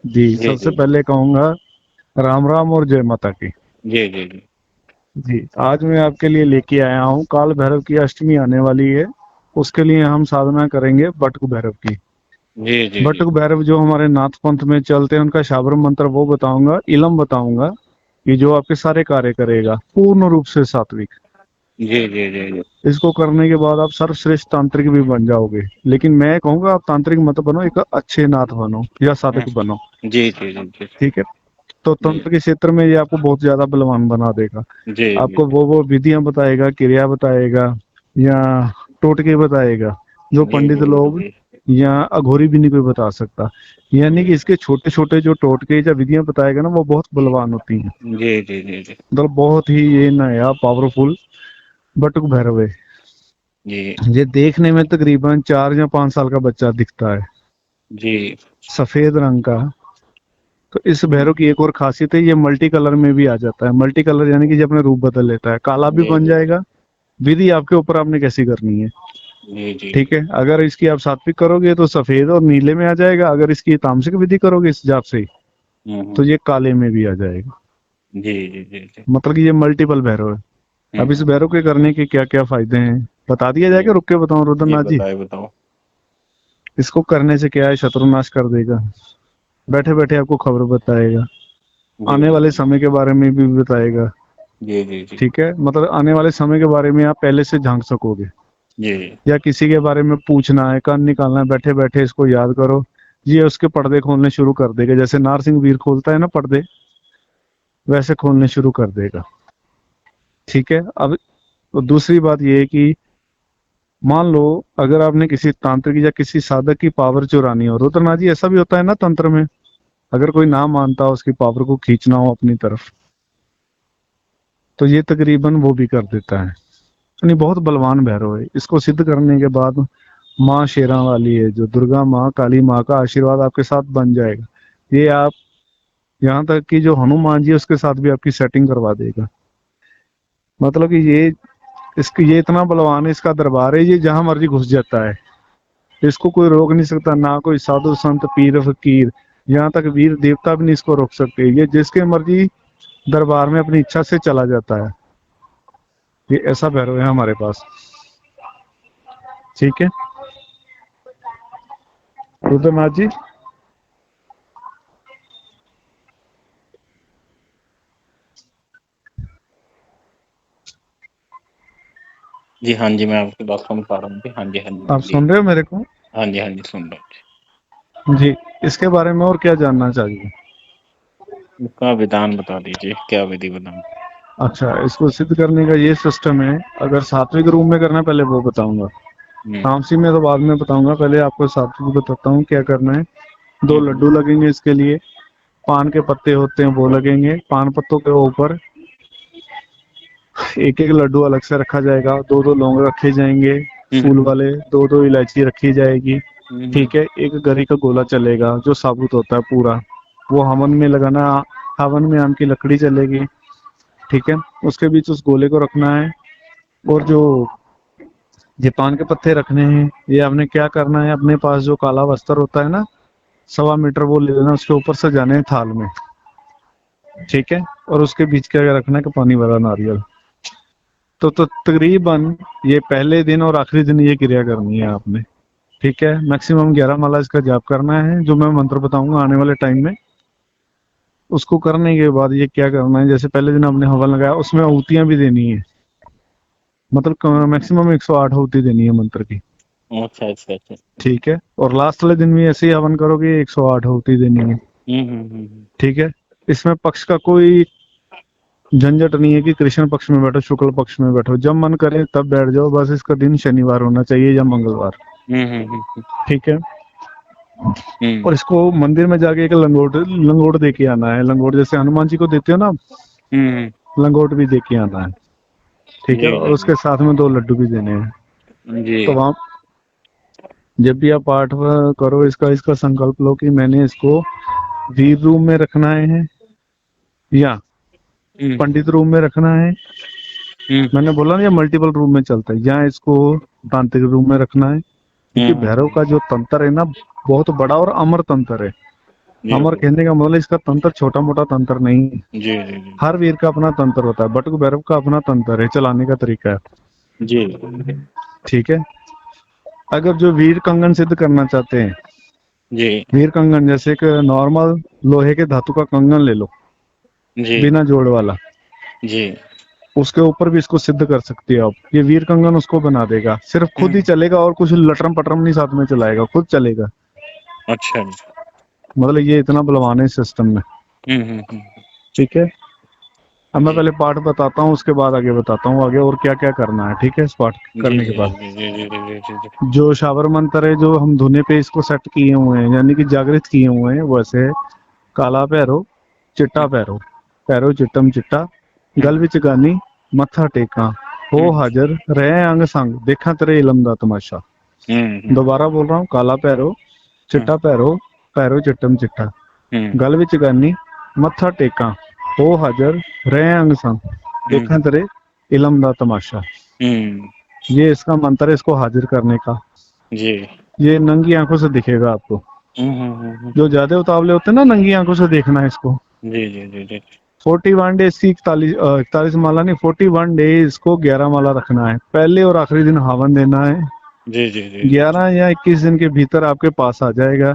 जी, जी सबसे जी पहले कहूँगा राम राम और जय माता की। जी जी जी जी, आज मैं आपके लिए लेके आया हूँ काल भैरव की अष्टमी आने वाली है। उसके लिए हम साधना करेंगे बटुक भैरव की। जी जी जी बटुक भैरव जो हमारे नाथ पंथ में चलते हैं उनका शाबर मंत्र वो बताऊंगा, इलम बताऊंगा कि जो आपके सारे कार्य करेगा पूर्ण रूप से सात्विक। जी जी जी जी इसको करने के बाद आप सर्वश्रेष्ठ तांत्रिक भी बन जाओगे। लेकिन मैं कहूंगा आप तांत्रिक मत बनो, एक अच्छे नाथ बनो या साधक बनो। जी जी जी जी ठीक है, तो जी तंत्र के क्षेत्र में ये आपको बहुत ज्यादा बलवान बना देगा। जी जी आपको वो विधियां बताएगा, क्रिया बताएगा या टोटके बताएगा जो जी पंडित लोग जी या अघोरी भी नहीं कोई बता सकता। यानी कि इसके छोटे छोटे जो टोटके या विधियां बताएगा ना वो बहुत बलवान होती हैं। जी जी जी जी मतलब बहुत ही ये नया पावरफुल बटुक भैरव है। जी ये देखने में तकरीबन 4 या 5 साल का बच्चा दिखता है, जी सफेद रंग का। तो इस भैरव की एक और खासियत है, ये मल्टी कलर में भी आ जाता है। मल्टी कलर यानी कि ये अपने रूप बदल लेता है, काला भी जी बन जी जाएगा। विधि आपके ऊपर, आपने कैसी करनी है। जी जी ठीक है, अगर इसकी आप सात्विक करोगे तो सफेद और नीले में आ जाएगा। अगर इसकी तामसिक विधि करोगे इस जाप से हम्म, तो ये काले में भी आ जाएगा। जी जी जी जी मतलब कि ये मल्टीपल भैरव है। अब इस हम्म, भैरव के करने के क्या क्या फायदे हैं बता दिया जी जाएगा, रुक के बताऊं जी रुद्रनाथ जी। बताए बताओ। इसको करने से क्या है, शत्रुनाश कर देगा, बैठे बैठे आपको खबर बताएगा, जी आने जी वाले जी समय के बारे में भी बताएगा। जी जी जी ठीक है, मतलब आने वाले समय के बारे में आप पहले से झांक सकोगे। जी या किसी के बारे में पूछना है, कान निकालना है, बैठे बैठे इसको याद करो। ये उसके पर्दे खोलने शुरू कर देगा, जैसे नारसिंह वीर खोलता है ना पर्दे, वैसे खोलने शुरू कर देगा। ठीक है, अब तो दूसरी बात ये है कि मान लो अगर आपने किसी तांत्रिक या किसी साधक की पावर चुरानी हो, रुद्रनाथ जी ऐसा भी होता है ना तंत्र में, अगर कोई ना मानता हो उसकी पावर को खींचना हो अपनी तरफ, तो ये तकरीबन वो भी कर देता है। यानी बहुत बलवान भैरव है। इसको सिद्ध करने के बाद माँ शेरा वाली है जो दुर्गा माँ काली माँ का आशीर्वाद आपके साथ बन जाएगा। ये आप यहाँ तक कि जो हनुमान जी है उसके साथ भी आपकी सेटिंग करवा देगा। मतलब कि ये इसकी ये इतना बलवान है, इसका दरबार है, ये जहां मर्जी घुस जाता है। इसको कोई रोक नहीं सकता, ना कोई साधु संत पीर फकीर, यहाँ तक वीर देवता भी नहीं इसको रोक सकते। ये जिसके मर्जी दरबार में अपनी इच्छा से चला जाता है। ये ऐसा भैरव है हमारे पास। ठीक है रुद्रनाथ जी। जी हाँ जी, मैं आपकी बात सुन पा रहा हूँ जी। हाँ जी हाँ जी आप बोलिए। सुन रहे हो मेरे को? हाँ जी हाँ जी सुन रहा हूँ जी, इसके बारे में और क्या जानना चाहिए? जी। इसका विधान बता दीजिए, क्या विधि बताऊँ। अच्छा, इसको सिद्ध करने का ये सिस्टम है। अगर सात्विक रूप में करना है पहले वो बताऊंगा, हम्म तामसी में तो बाद में बताऊंगा। पहले आपको सात्विक बताता हूँ क्या करना है। दो हम्म लड्डू लगेंगे इसके लिए, पान के पत्ते होते हैं वो लगेंगे। पान पत्तों के ऊपर एक एक लड्डू अलग से रखा जाएगा, दो दो लौंग रखे जाएंगे फूल हम्म वाले, दो दो इलायची रखी जाएगी। हम्म ठीक है, एक गरी का गोला चलेगा जो साबुत होता है पूरा, वो हवन में लगाना। हवन में आम की लकड़ी चलेगी। ठीक है, उसके बीच उस गोले को रखना है। और जो ये पान के पत्ते रखने हैं, ये आपने क्या करना है, अपने पास जो काला वस्त्र होता है ना 1.25 मीटर, वो ले लेना, उसके ऊपर से जाने हैं थाल में। ठीक है, और उसके बीच क्या रखना है कि पानी भरा नारियल। तो तकरीबन ये पहले दिन और आखिरी दिन ये क्रिया करनी है आपने। ठीक है, मैक्सिमम 11 माला इसका जाप करना है, जो मैं मंत्र बताऊंगा आने वाले टाइम में। उसको करने के बाद ये क्या करना है, जैसे पहले दिन आपने हवन लगाया उसमें आहुतियां भी देनी है। मतलब मैक्सिमम 108 आहुति देनी है मंत्र की। अच्छा अच्छा अच्छा। ठीक है, और लास्ट वाले दिन भी ऐसे ही हवन करोगे, 108 आहुति देनी है। ठीक है, इसमें पक्ष का कोई झंझट नहीं है कि कृष्ण पक्ष में बैठो शुक्ल पक्ष में बैठो, जब मन करे तब बैठ जाओ। बस इसका दिन शनिवार होना चाहिए या मंगलवार। ठीक है, हम्म और इसको मंदिर में जाके एक लंगोट लंगोट दे के आना है। लंगोट जैसे हनुमान जी को देते हो ना, हम्म लंगोट भी दे के आना है। ठीक है, जी और जी जी उसके साथ में 2 लड्डू भी देने हैं। जी तो वहाँ जब भी आप पाठ करो इसका इसका संकल्प लो कि मैंने इसको वीर रूम में रखना है या हम्म पंडित रूम में रखना है। हम्म मैंने बोला ना ये मल्टीपल रूम में चलता है, या इसको तांत्रिक रूम में रखना है। क्योंकि भैरव हम्म का जो तंत्र है ना बहुत बड़ा और अमर तंत्र है। जी हमारे कहने का मतलब इसका तंत्र छोटा मोटा तंत्र नहीं है। जी जी जी हर वीर का अपना तंत्र होता है, बटुक भैरव का अपना तंत्र है, चलाने का तरीका है। जी ठीक है। अगर जो वीर कंगन सिद्ध करना चाहते हैं, जी वीर कंगन जैसे एक नॉर्मल लोहे के धातु का कंगन ले लो, जी बिना जोड़ वाला, जी। उसके ऊपर भी इसको सिद्ध कर सकते हो आप। ये वीर कंगन उसको बना देगा, सिर्फ खुद ही हम्म। चलेगा और कुछ लटरम पटरम नहीं साथ में चलाएगा, खुद चलेगा। अच्छा जी। मतलब ये इतना बलवान है इस सिस्टम में। हम्म। ठीक है। अब मैं जी पहले पाठ बताता हूँ, उसके बाद आगे बताता हूँ आगे और क्या क्या करना है। ठीक है। इस पाठ जी करने के जी बाद जी जी जी जी जी जी। जो शावर मंत्र है, जो हम धुने पे इसको सेट किए हुए हैं, यानी कि जागृत किए हुए हैं, वैसे काला भैरो, चिट्टा भैरो, भैरो चिट्टम चिट्टा, गल विच गानी, मत्था टेका, हो हम्म हाजिर रहे अंग संग, देखा तेरे इलम दा तमाशा। हम्म दोबारा बोल रहा हूँ, काला भैरो, चिट्टा भैरो, भैरो चिट्टम चिट्टा, हम्म गल विच गानी, मत्था टेका, हो हाजिर रहे अंग संग, देखा हम्म तेरे इलम दा तमाशा। हम्म। ये इसका मंत्र है, इसको हाजिर करने का। जी। ये नंगी आंखों से दिखेगा आपको। जो ज्यादा उतावले होते हैं ना, नंगी आंखों से देखना है इसको। जी जी जी जी 41 डेज की 41 माला नहीं, 41 डेज को 11 माला रखना है। पहले और आखिरी दिन हवन देना है। जी जी जी जी 11 या 21 दिन के भीतर आपके पास आ जाएगा।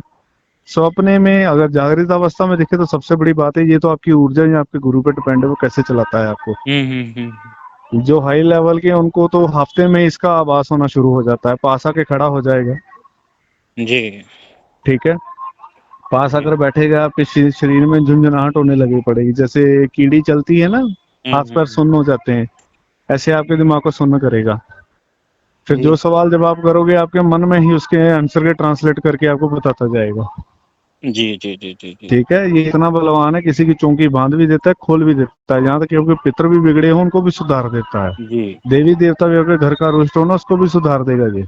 सपने में अगर जागृत अवस्था में दिखे तो सबसे बड़ी बात है, ये तो आपकी ऊर्जा या आपके गुरु पे डिपेंड है, वो कैसे चलाता है आपको। हम्म। जो हाई लेवल के उनको तो हफ्ते में इसका आभास होना शुरू हो जाता है, पास आके खड़ा हो जाएगा। जी ठीक है। पास जी। अगर बैठेगा, आपके शरीर में झुंझुनाहट होने लगी पड़ेगी, जैसे कीड़ी चलती है ना, हाथ पैर हम्म। सुन्न हो जाते हैं, ऐसे आपके दिमाग को सुन्न करेगा। फिर जी जो सवाल जब आप करोगे, आपके मन में ही उसके आंसर के ट्रांसलेट करके आपको बताता जाएगा। जी जी जी जी जी। ठीक है। ये इतना बलवान है, किसी की चौकी बांध भी देता है, खोल भी देता है। यहाँ तक कि आपके पितर भी बिगड़े हो उनको भी सुधार देता है। जी देवी देवता भी आपके घर का रुष्ट हो ना, उसको भी सुधार देगा ये।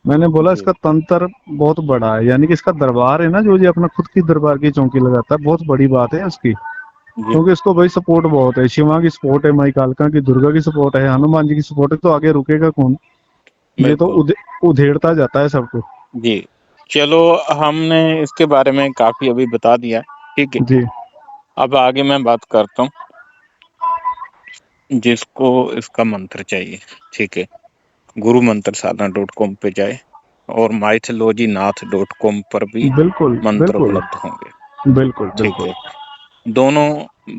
मैंने बोला जी इसका तंत्र बहुत बड़ा है, यानी कि इसका दरबार है ना, जो ये अपना खुद की दरबार की चौकी लगाता है, बहुत बड़ी बात है उसकी। जी। क्योंकि इसको भाई सपोर्ट बहुत है, शिवा की सपोर्ट है, माई कालका की, दुर्गा की सपोर्ट है, हनुमान जी की सपोर्ट है, तो आगे रुकेगा कौन। ये तो बिल्कुल। उधेड़ता जाता है सबको। जी। चलो, हमने इसके बारे में काफी अभी बता दिया। ठीक है। जी अब आगे मैं बात करता हूँ, जिसको इसका मंत्र चाहिए। ठीक है। गुरु मंत्र साधना.com पे जाए और mythologynath.com पर भी बिल्कुल मंत्र बिल्कुल उपलब्ध होंगे। बिल्कुल ठीक बिल्कुल। है। दोनों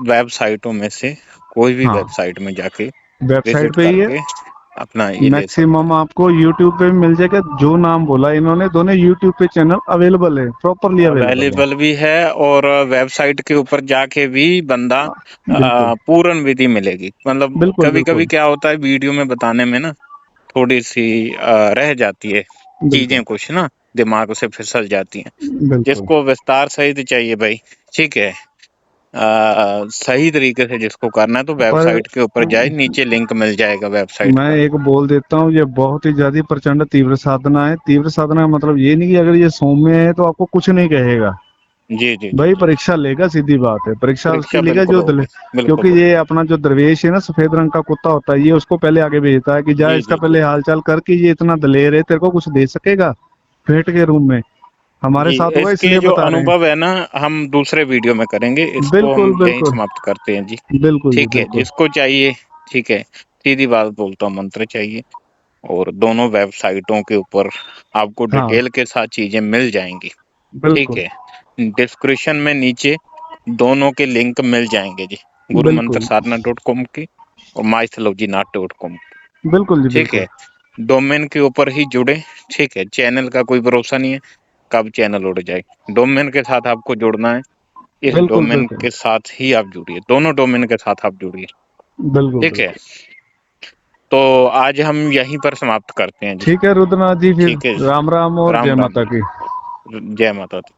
वेबसाइटों में से कोई भी हाँ, वेबसाइट में जाके वेबसाइट विजिट पे ही है। करके अपना ये ले सकते मैक्सिमम आपको यूट्यूब पे भी मिल जाएगा, जो नाम बोला इन्होंने, दोनों यूट्यूब पे चैनल अवेलेबल है, प्रॉपरली हैं। अवेलेबल है। अवेलेबल भी है, और वेबसाइट के ऊपर जाके भी बंदा बिल्कुल पूर्ण विधि मिलेगी। मतलब बिल्कुल कभी कभी बिल्कुल क्या होता है, वीडियो में बताने में ना थोड़ी सी रह जाती है बिल्कुल चीजें, कुछ ना दिमाग से फिसल जाती हैं। बिल्कुल। जिसको विस्तार सहित चाहिए भाई, ठीक है, सही तरीके से जिसको करना है तो पर वेबसाइट के ऊपर जाए, नीचे लिंक मिल जाएगा वेबसाइट मैं का। एक बोल देता हूँ, ये बहुत ही ज्यादा प्रचंड तीव्र साधना है। तीव्र साधना का मतलब ये नहीं कि अगर ये सौम्य है तो आपको कुछ नहीं कहेगा। जी जी जी भाई जी। परीक्षा लेगा, सीधी बात है, परीक्षा उसकी परीक्षा लेगा बिल्कुल जो होगी। बिल्कुल क्योंकि ये बिल्कुल। अपना जो दरवेश है ना, सफेद रंग का कुत्ता होता है, ये उसको पहले आगे भेजता है कि जा जी इसका जी जी पहले जी। हालचाल कर, कि ये इतना दलेर है, तेरे को कुछ दे सकेगा भेंट के रूम में। हमारे जी, साथ हुआ इसके इसलिए जो बता रहे हैं। अनुभव है ना, हम दूसरे वीडियो में करेंगे, इसको हम बिल्कुल यहीं बिल्कुल समाप्त करते हैं जी। बिल्कुल जी ठीक है, बिल्कुल। जिसको चाहिए, ठीक है, सीधी बात बोलता हूँ, मंत्र चाहिए, और दोनों वेबसाइटों के ऊपर आपको हाँ डिटेल के साथ चीजें मिल जाएंगी। ठीक बिल्कुल है। डिस्क्रिप्शन में नीचे दोनों के लिंक मिल जाएंगे जी, गुरु मंत्र बिल्कुल साधना.com की और mythologynath.com। बिल्कुल जी ठीक बिल्कुल है। डोमेन के ऊपर ही जुड़े। ठीक है, चैनल का कोई भरोसा नहीं है, कब चैनल उड़ जाए। डोमेन के साथ आपको जुड़ना है, इस बिल्कुल डोमेन बिल्कुल के साथ ही आप जुड़िए, दोनों डोमेन के साथ आप जुड़िए। बिल्कुल ठीक है। बिल्कुल। तो आज हम यहीं पर समाप्त करते हैं जी। ठीक है रुद्रनाथ जी, फिर ठीक है। राम राम और जय राम राम माता जी। की। जय माता दी।